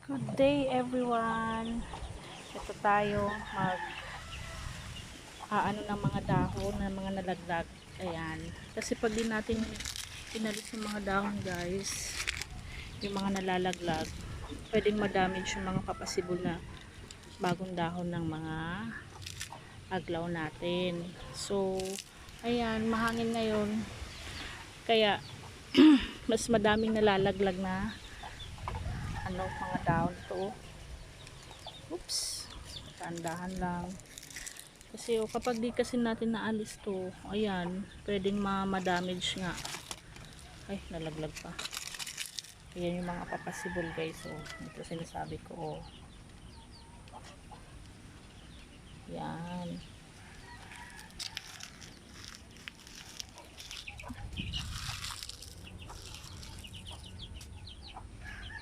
Good day everyone. Ito tayo mag ano ng mga dahon ng mga nalaglag. Ayan. Kasi pag di natin inalis yung mga dahon guys, yung mga nalalaglag, pwedeng ma-damage yung mga kapasibol na bagong dahon ng mga aglaw natin. So, ayan, mahangin ngayon. Kaya mas madaming nalalaglag na mga dahon to. Oops. Tandahan lang. Kasi kapag di kasi natin naalis to, ayan, pwedeng ma-damage nga. Ay, nalaglag pa. Ayan yung mga papasibol guys. Ito sinasabi ko. Yan.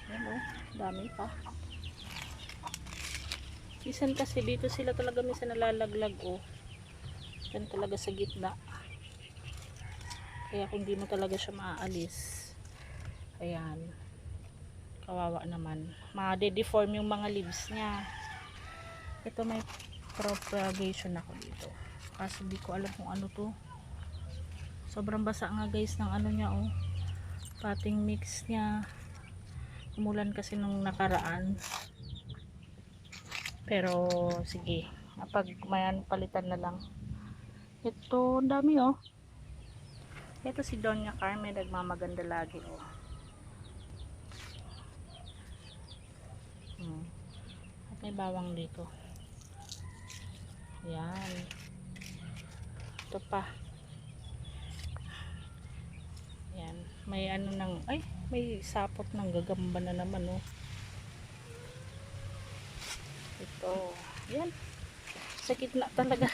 Ayan dami pa. Minsan kasi dito sila talaga minsan nalalaglag Yan talaga sa gitna. Kaya kung di mo talaga siya maaalis, ayan, kawawa naman. Ma-deform yung mga leaves niya. Ito may propagation ako dito. Kaso di ko alam kung ano to. Sobrang basa nga guys ng ano niya Pating mix niya. Umulan kasi nung nakaraan. Pero sige, kapag mayan palitan na lang. Ito, ang dami Ito si Doña Carmen, nagmamaganda lagi At may bawang dito. Yan. Ito pa. Yan. May may sapot ng gagamba na naman Ito. Yan. Sa gitna talaga.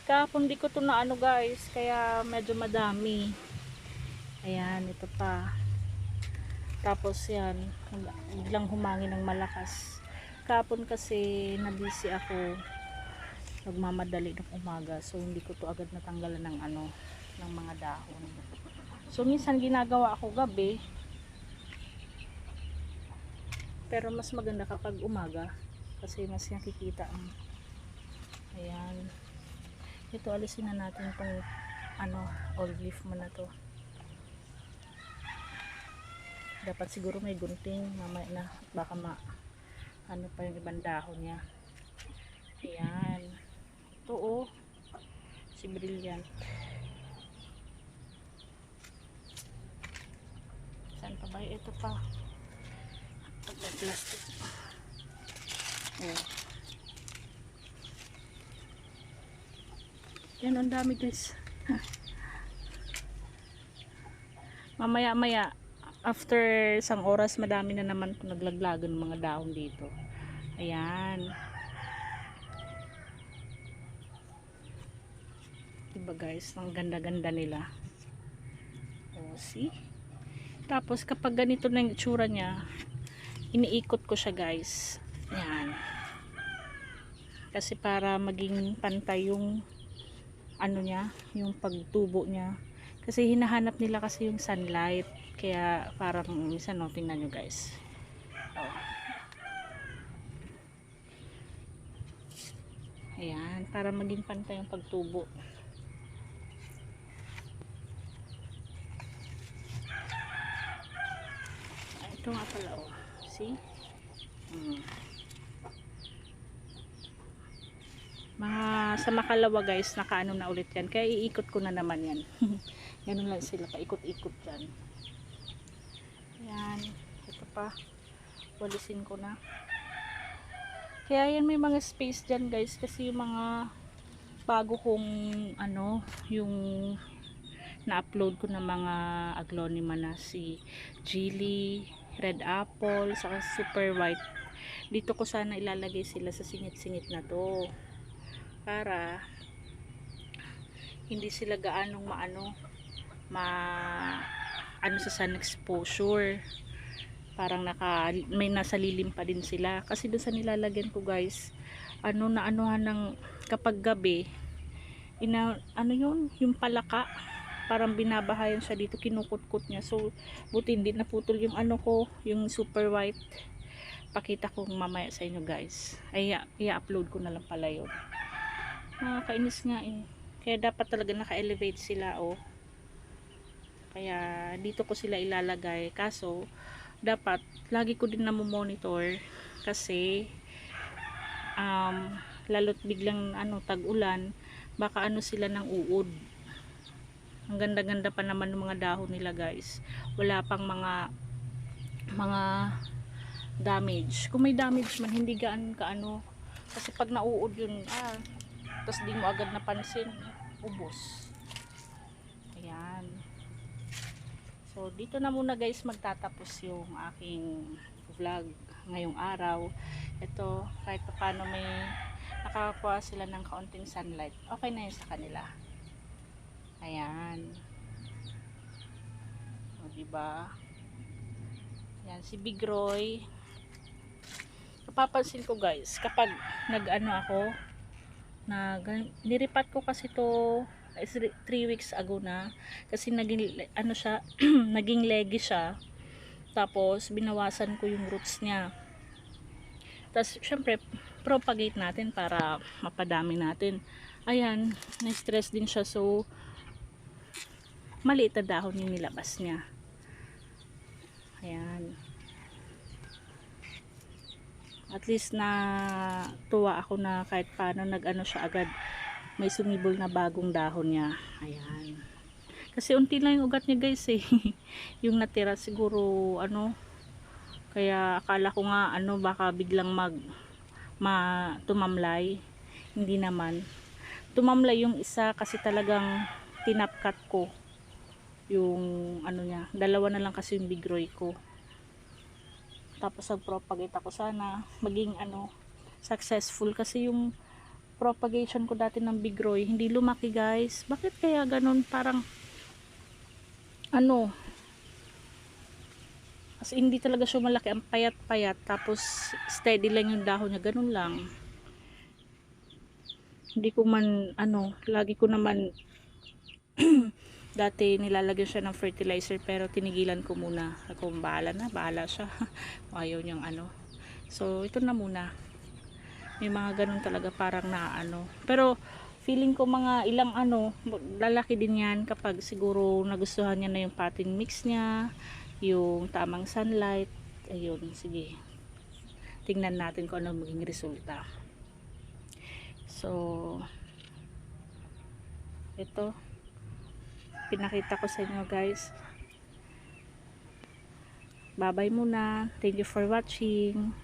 Kahapon di ko to na guys, kaya medyo madami. Ayan, ito pa. Tapos yan, biglang humangin ng malakas. Kahapon kasi nabisi ako, nagmamadali ng umaga, so hindi ko to agad natanggalan ng mga dahon. So minsan ginagawa ako gabi, pero mas maganda kapag umaga kasi mas nakikita ayan. Ito alisin na natin tong olive leaf mo na to. Dapat siguro may gunting mamaya na, baka pa yung ibang dahon niya. Ayan. Ito si brilliant. Saan pa ba? Ito pa. Ito pa plastic. Yan, ang dami guys. Mamaya after isang oras madami na naman naglaglagan ng mga dahon dito. Ayan. Diba guys, ang ganda-ganda nila. See? Tapos kapag ganito na yung itsura niya, iniikot ko siya guys. Yan. Kasi para maging pantay yung niya, yung pagtubo niya. Kasi hinahanap nila kasi yung sunlight. Kaya parang minsan tingnan nyo guys. Ayan, para maging pantay yung pagtubo. Ito nga pala see? Sa makalawa guys, nakaano na ulit yan. Kaya iikot ko na naman yan. Ganun lang sila, paikot-ikot dyan. Ayan, ito pa. Walisin ko na. Kaya yan may mga space dyan guys. Kasi yung mga bago kong yung na-upload ko ng mga aglonema na si Geely, Red Apple, saka Super White. Dito ko sana ilalagay sila sa singit-singit na to. Para hindi sila gaanong sa sun exposure. Parang may nasa lilim pa din sila. Kasi doon sa nilalagyan ko guys, ng kapag gabi, yung palaka, parang binabahayan siya dito, kinukut-kut niya. So buti hindi naputol yung ano ko, yung super white. Pakita ko mamaya sa inyo guys. Ay i-upload ko na lang pala yun. Nakakainis nga eh. Kaya dapat talaga naka-elevate sila oh. Kaya dito ko sila ilalagay. Kaso dapat lagi ko din monitor kasi lalo't biglang tag-ulan, baka sila ng uod. Ang ganda-ganda pa naman ng mga dahon nila guys. Wala pang mga damage. Kung may damage man, hindi gaan kaano. Kasi pag nauud yun, tapos di mo agad napansin, ubos. Ayan. So, dito na muna guys magtatapos yung aking vlog ngayong araw. Ito, kahit paano may nakakakuha sila ng kaunting sunlight. Okay na yun sa kanila. Ayan. O, diba? Yan, si Big Roy. Napapansin ko guys, kapag ako, niripat ko kasi to 3 weeks ago na. Kasi naging, siya, naging leggy siya. Tapos, binawasan ko yung roots niya. Tapos, syempre, propagate natin para mapadami natin. Ayan, na-stress din siya. So, maliit na dahon yung nilabas niya. Ayan. At least na tuwa ako na kahit paano siya agad. May sumibol na bagong dahon niya. Ayan. Kasi unti lang yung ugat niya guys eh. Yung natira siguro kaya akala ko nga baka biglang tumamlay. Hindi naman. Tumamlay yung isa kasi talagang tinapkat ko yung niya. Dalawa na lang kasi yung Big Roy ko. Tapos nag-propagate ako, sana maging successful kasi yung propagation ko dati ng Big Roy hindi lumaki guys. Bakit kaya ganun? Parang kasi hindi talaga siya malaki, ang payat-payat, tapos steady lang yung dahon niya, ganun lang. Hindi ko man lagi ko naman dati nilalagyan siya ng fertilizer pero tinigilan ko muna. Ako bahala siya. Ayaw niyang so ito na muna. May mga ganun talaga parang pero feeling ko mga ilang lalaki din yan kapag siguro nagustuhan niya na yung potting mix niya, yung tamang sunlight. Ayun, sige, tingnan natin kung ano maging resulta. So ito, pinakita ko sa inyo guys. Bye bye muna, thank you for watching.